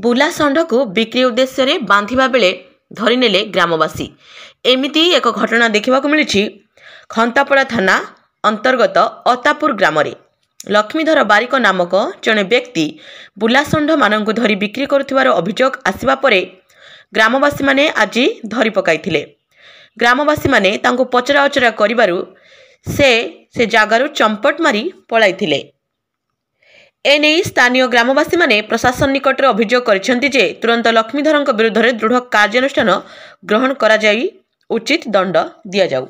ବୁଲା ଷଣ୍ଢକୁ ବିକ୍ରି ଉଦ୍ଦେଶ୍ୟରେ ବାନ୍ଧିବା ବେଳେ ଧରିନେଲେ ଗ୍ରାମବାସୀ। ଏମିତି ଏକ ଘଟଣା ଦେଖିବାକୁ ମିଳିଛି ଖନ୍ତାପଡ଼ା ଥାନା ଅନ୍ତର୍ଗତ ଅତାପୁର ଗ୍ରାମରେ। ଲକ୍ଷ୍ମୀଧର ବାରିକ ନାମକ ଜଣେ ବ୍ୟକ୍ତି ବୁଲା ଷଣ୍ଢମାନଙ୍କୁ ଧରି ବିକ୍ରି କରୁଥିବାର ଅଭିଯୋଗ ଆସିବା ପରେ ଗ୍ରାମବାସୀମାନେ ଆଜି ଧରି ପକାଇଥିଲେ। ଗ୍ରାମବାସୀମାନେ ତାଙ୍କୁ ପଚରାଉଚରା କରିବାରୁ ସେ ଜାଗାରୁ ଚମ୍ପଟ ମାରି ପଳାଇଥିଲେ। ଏନେଇ ସ୍ଥାନୀୟ ଗ୍ରାମବାସୀମାନେ ପ୍ରଶାସନ ନିକଟରେ ଅଭିଯୋଗ କରିଛନ୍ତି ଯେ ତୁରନ୍ତ ଲକ୍ଷ୍ମୀଧରଙ୍କ ବିରୁଦ୍ଧରେ ଦୃଢ଼ କାର୍ଯ୍ୟାନୁଷ୍ଠାନ ଗ୍ରହଣ କରାଯାଇ ଉଚିତ ଦଣ୍ଡ ଦିଆଯାଉ।